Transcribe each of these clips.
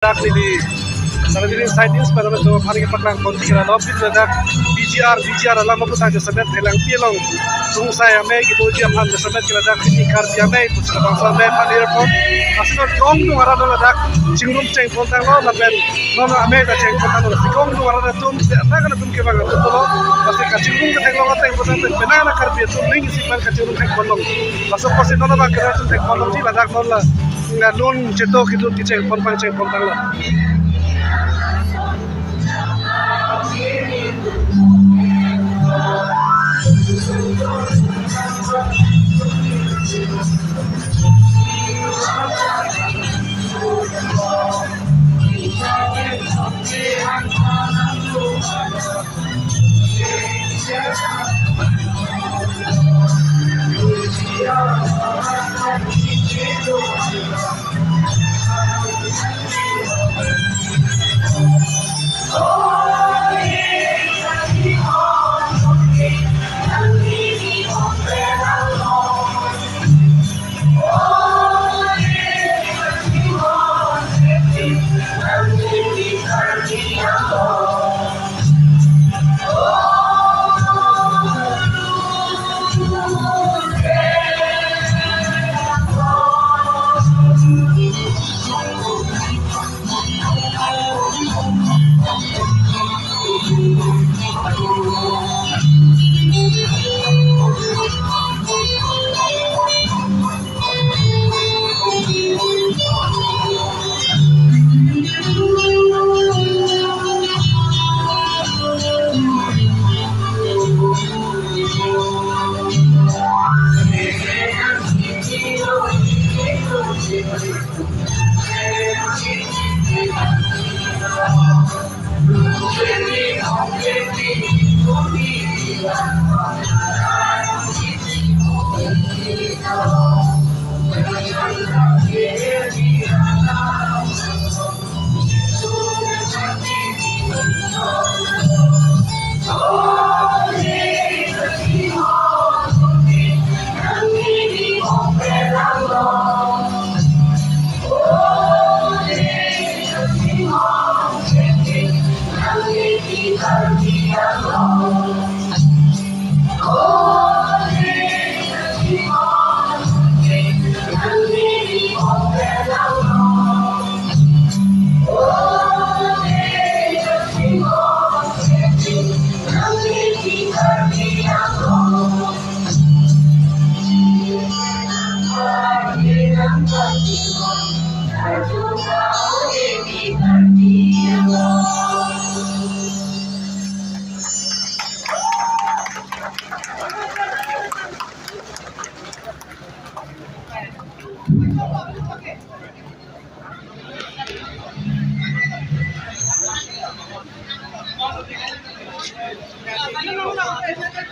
Ini Saladin scientist pada waktu hari petang kontingan lobby ledak BGR alam apa saja semet helang pilong tunggu saya mai gitu dia pan semet kita dak ini karya mai tu sudah bangsa mai pan airport asal kong tu arah ledak cingrum ceng pontang lo lapen non mai dah ceng pontang lo kong tu arah tum tak kena tum ke bagai tu lo pasti kacingrum ke tengok teng pontang benana karya tu ring si pan kacingrum teng pontang masuk pasti non apa kerja tu teng pontang si ledak non lah ngadun cetok itu ceng pontang lah.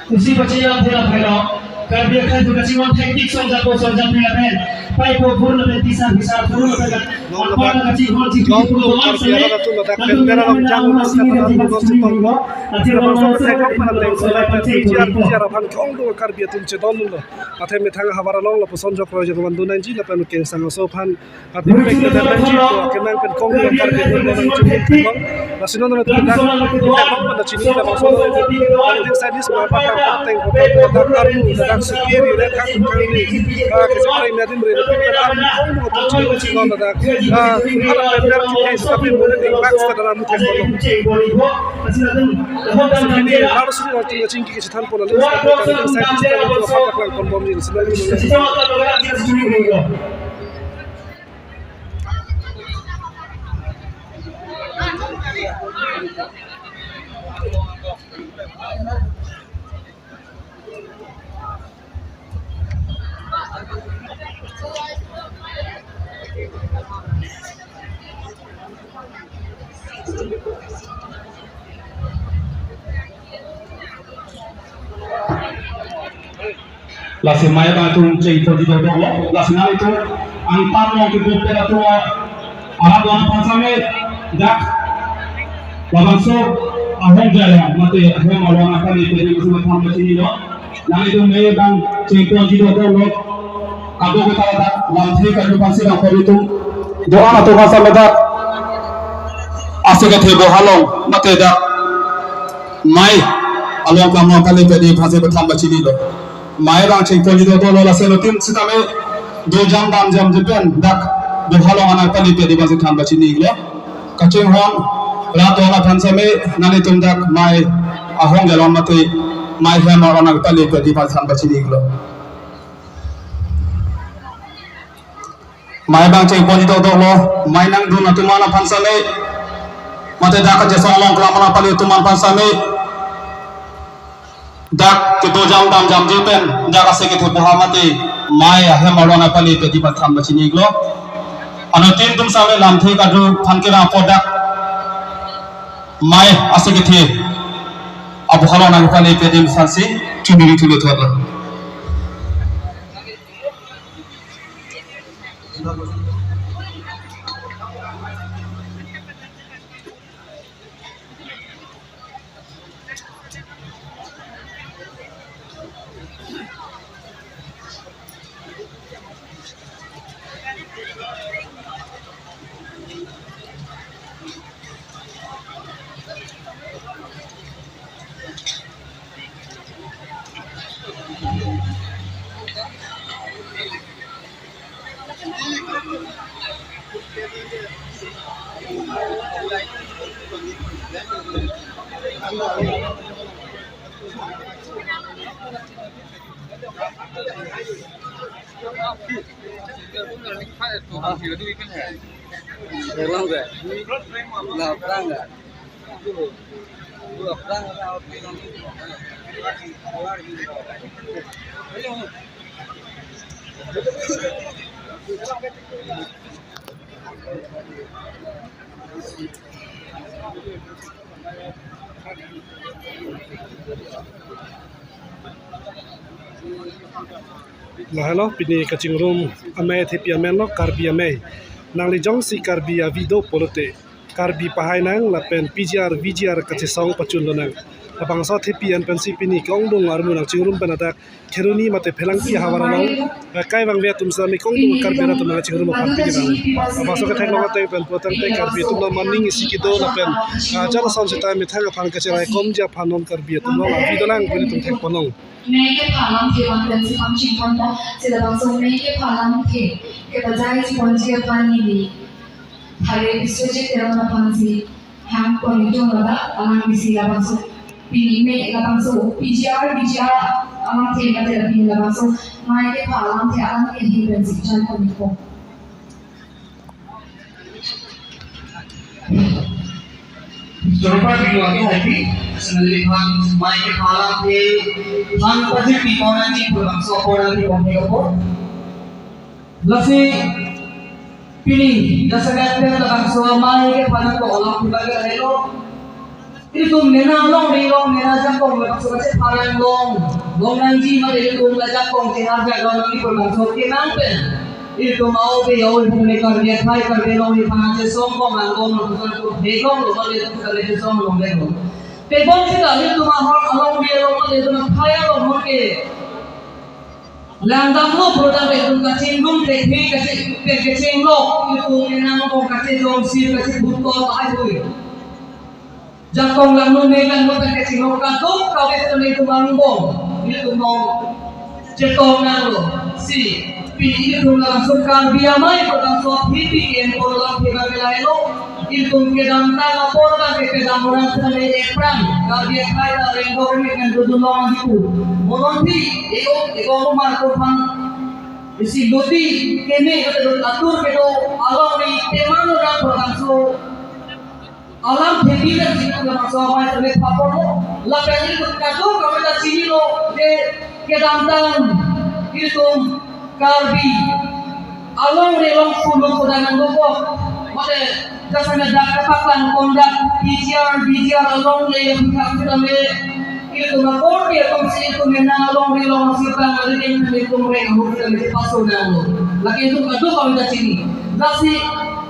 Usi bacaan pula pula kerja kan juga cuma teknik saja pula pen pai pun lebih bisa pun lebih apa nak cakap cakap pun orang sendiri nanti orang jangan masih tidak masih juga nanti orang cakap pada soal cakap BGR pan kong do karya tu cedon lo atau metang hawara long lo pesan jok projek wandu nanti lah pen keng sang so pan atau mereka dah nanti tu kenang pen kong do karya tu lo nanti cedon masih non tu dah kita pada cini dah masuk nanti sadis berapa penting pada karu dah sekiri dah kan kali kecuali nanti mereka pada kong do tu cedon dah ada benar kita tapi boleh impact dalam muka kolom ini harus sudah tinggal cingki kita tanpa lalu saya tidak tahu apa yang kolom ini Lasi maya batu cerita di bawah lasi nari itu antar mau ke bawah itu arah dua pasangnya dak lawan so ahong jaya mati ahong maluan akan itu di semua tempat sini lo nari itu maya bang cerita di bawah lo kado kita ada lantai kado pasti nak itu doa atau masa ledak asik ke bohalong mate dak mai along kamu kali tadi fase bertambah sini lo mai bang cek poli do lo la selo tim sitame do jam dam jam jepen dak bohalong anak kali tadi fase tambah sini lo kaceng hon rato la pansame nani tum dak mai ahong galon mate mai hema anak kali tadi fase tambah sini lo mai bang cek poli do lo mai nang du na tumana pansame mate dak je songlong kelamana pali tuman pansame dak kedo jam dam jam jepen dak asik ke bohamate mai he marona pali pedi patham bachini glo ano tin tum sale lam the kadu phankira podak mai asik ke abu halona pali pedi sansi chumi thulu thorla Lahalo pini kacing room ame thepi amen lo karbi ame nang li jong si karbi a video polote karbi pahai nang lapen PGR VGR kacesong pacun lo nang abang so thepi an pensi pini kong dong armu nang cing room penadak keruni mate phelang ki hawara lo kai bang ve tum sami kong dong karbi na tum nang cing room parti ki bang abang so ka thek lo te pen potang te karbi tum lo morning isikido lapen jala son sita mi thang phan kacerai kom ja phanon karbi tum lo video nang puni tum thek ponong Make palam the one that is function panda, so the also make palam the Kapazai Pontia Panini, Hare Switch Terona Pansi, Ham Ponitona, Alamisi Lavaso, Pini make Lavaso, PGR, Amate Materapin Lavaso, Make palam the Alam and Hibens, Chan Ponico. Serupa video lagi lagi sengaja bang main malam di bang pasti people nanti pulang sopor nanti orang apa lasi pilih dasar kata bang suamai ke pada tu orang pribadi lelo itu nena long nena jakong maksud saya parang long nanti mari itu jakong harga nanti pulang sopor nanti itu mau be yaul punya kerja khai kerja long di panjang sombong manggong untuk begong lo boleh kerja sombong begong. Begong kita itu mahal long dia long boleh itu kaya lo mungkin. Langgang lo produk itu kacing dum teknik kacing lo itu menang lo kacing dom sih kacing butuh apa itu. Jakong lang lo megang lo kacing lo katuk kau itu manggong itu mau cetong lo si. Pilih itu langsung karbi amai pada suatu hidup yang orang tidak belai lo itu kedam tangan porda kedam orang sedang perang karbi kaya orang government duduk orang itu mononti ego rumah tuhan isi doti kene kedut atur kedo alam ni teman orang berlangsung alam hidup itu langsung amai terlihat papor lo lapan itu kado kami dah sini lo de kedam tangan itu karbi along relong puluh kudangan gopok mode jasana dak paklan kondak BGR along le yang kakutame itu makor dia komisi itu menang along relong sipang ada yang itu mereka bukan paso nang lagi itu kado kami dah sini nasi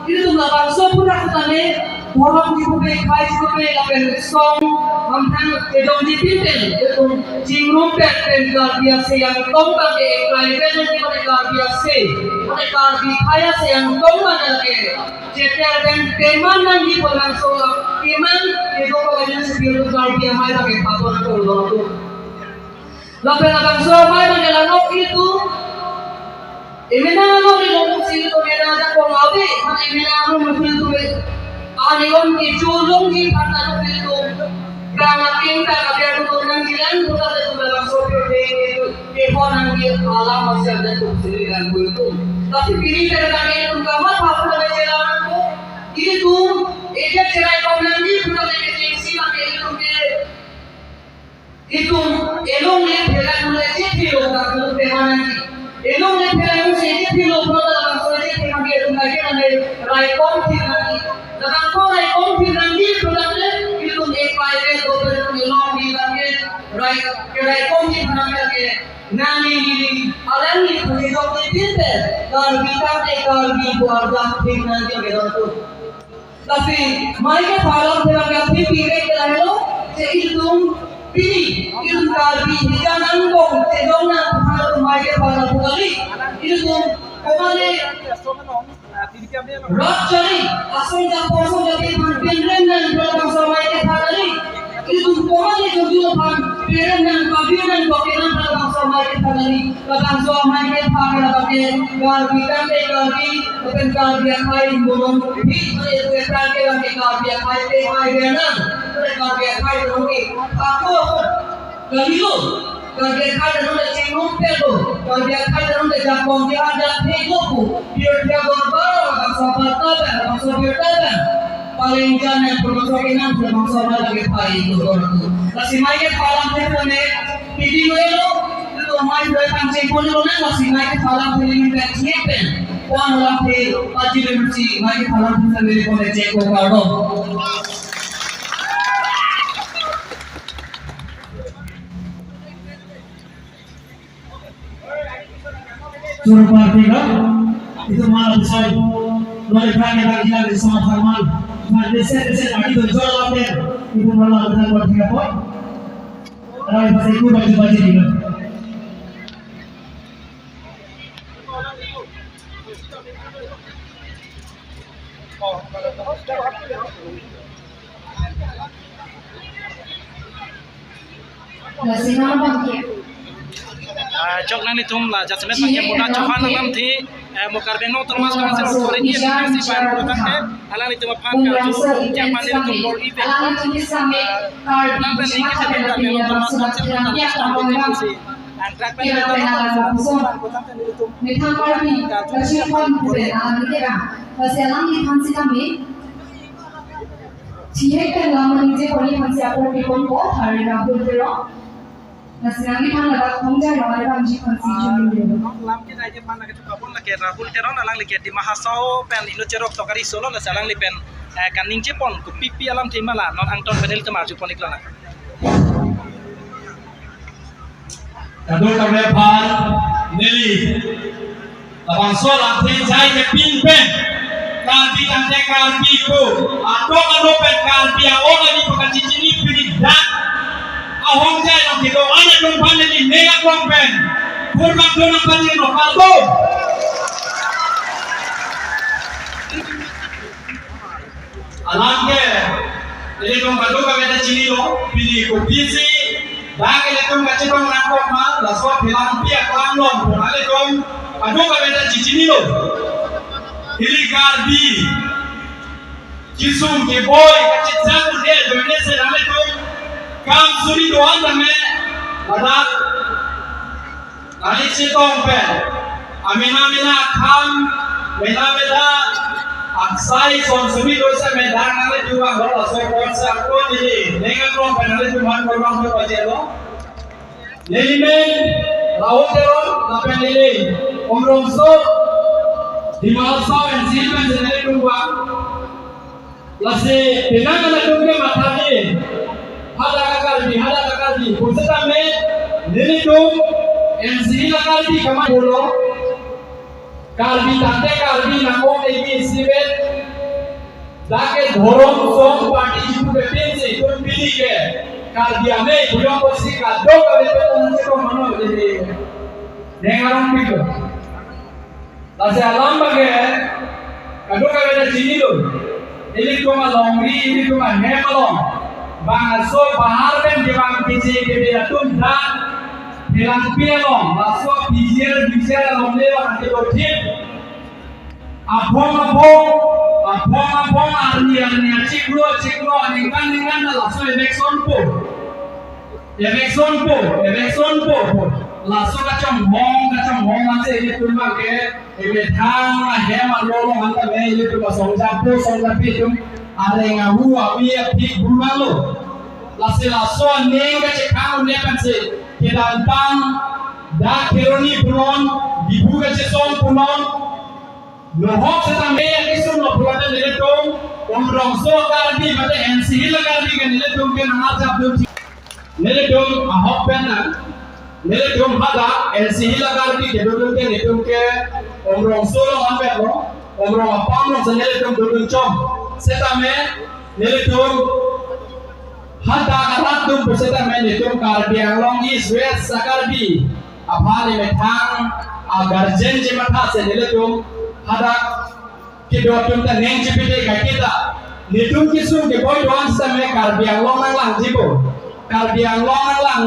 itu nggak bangso pun kutame Orang di kupe kai kupe lapen song amtang edong di pinten itu jingrung pen biasa yang tongkang ke kai pen di mereka biasa mereka di kaya yang tongkang lagi jeter dan teman di pelangsung teman itu kayaknya sebelum kai biasa mai lagi patut itu lapen abang so mai menjalankan itu ini nalo di dalam sini tu dia ada pengawi mana ini nalo mungkin tu Anion kijulong di pantanong itu Rangaking kakabiyado ko ng ilan Buta na ito dalang sopyo di honang di alam masyadong ito silihan ko ito Tapi pinita na kami itong kamat Hapon na may kailangan ko Ito, ejak siray ko lang di Buta na ito silang itong itong elong na pilan mo na sipilo Kakong pehanan di elong na pilan mo sa sipilo Buta na lang sa sipilo Kami itong kaya na raikong pinang Dalam kau naik kompi rangi, berarti itu ekspire dokter ilmu bilangnya, rai kompi berarti nani ini, alam ini punya dokter pinter, kalau kita kalau buat dokter nanti begitu. Tapi mereka kalau berarti pilih kalau itu pilih itu kalau jangan kau sedangkan kalau mereka kalau kali itu kemana Rajari, asal dah kosong jadi pimpinan dan belakang sampai ke hari itu kemana jujur pimpinan pimpinan belakang sampai ke hari belakang sampai ke hari belakang garbikan garbi bukan garbi yang lain belum itu terakhir lagi garbi yang lain benar garbi yang lain lagi aku galilu garbi yang lain ada cengong pelu garbi yang lain ada jakong dia ada pegoku dia berbar sahabat bangsa bertahan paling jangan bermasalah bangsa lagi pai itu orang masih main palang tersebut video itu main datang cekol itu masih main palang film kecil wan lagi pagi bersih main palang tersebut boleh cekol kado Surpa tiga itu malah besar mereka yang lagi sama Farman nah desa tadi tu jual apa itu malah benar buat dia apa kalau pasal itu baju juga Nasi nama bangkit Jok nang itum lah jasmet pakai muda cohan nang thi mukar bengno termas kan se sore ni si pan produk ke alang itu mapan ka ju japan ni tu bor i alam ini sampai nang ben ni kita bengno bengno termas kan se produk ke si antrak pen itu Nithang kami kasih pun boleh alam ini kan kasih alam ini fansi kami Cihet kan lama ni je poli fansi aku di pondok hari Rabu berok Nasional kan ada konja yang ada banji konstitusi ini. lam ke aje pan lagi tu kapon lagi Rahul teron alang lagi di mahasau pen inu cerok tokari solo la salang li pen kaning jepon ku pipi alam timala non angton penil ke maju pon iklana Kado kami pan nili tabang solat jai ke pinpen kalbi ante kalbi ko atau kado pen kalbi awal ni pakai cincin ni pilih dak awang jai nak kita ada kumpulan ini mega kumpulan kurang kurang banyak no kalbo alangke ini kumpulan kami ada cini lo pilih kopi si bagi itu macam orang nakok mal laswa bilang pihak langlong boleh dong aduh kami ada cini lo pilih garbi kisum ke boy kecil jago dia Indonesia boleh dong काम सुनी दोआन में बता अनिश्चित तौर पे अमीना मिला काम मिला अक्साई सोनसुमी दोसे में दान नाले जुआ हो असो कौन सा को नहीं लेकिन कौन पे नाले जुआ करवां हो बचे लो लेली में राहुल तेरो नापे लेली उम्रों सो दिमाग सो एंसिल में जने जुआ लसे बिना नाले जुआ माथा ने hada kalbi pusat kami ini tu NC kalbi kami dulu kalbi tante kalbi nanggung ini sibet Dake dhorong song party jitu ke pensi kon pilih ke kardiame buyong posisi kadok kali betul se ko mano jadi dengaran pido lase alam bage kadok kali ada sini lo ini ko malongri ini ko hemalong bang so bahar ben jebang pisi ke dia tunda hilang pielong laso bijir lomle bang ke botin abong arnia ciklo ningkan laso election po laso kacang hong ase ini tulma ke ebe thang hema lolo hanta me ini tulma songjapi tum are ngahu awi pik bulalo laso neng ka cekang ne kanse kedantang da keroni punon dibu ka song punon Lohok setang yang isu lo pulang dari tong, omrong so karbi pada NC hilang karbi kan dari tong kan harga belum, dari tong ahok penan, dari tong ada NC hilang karbi kedua kan dari tong ke omrong so lo ambil lo, omrong apa lo dari tong dulu com, setang dari tong ada karat tong setang dari tong karbi yang long is west sakarbi, apa ni metang agar jenje mata dari tong ada kedua tunta neng cipete kita nitung kisu ke boy doang sampai karbiang long lang jibo karbiang long lang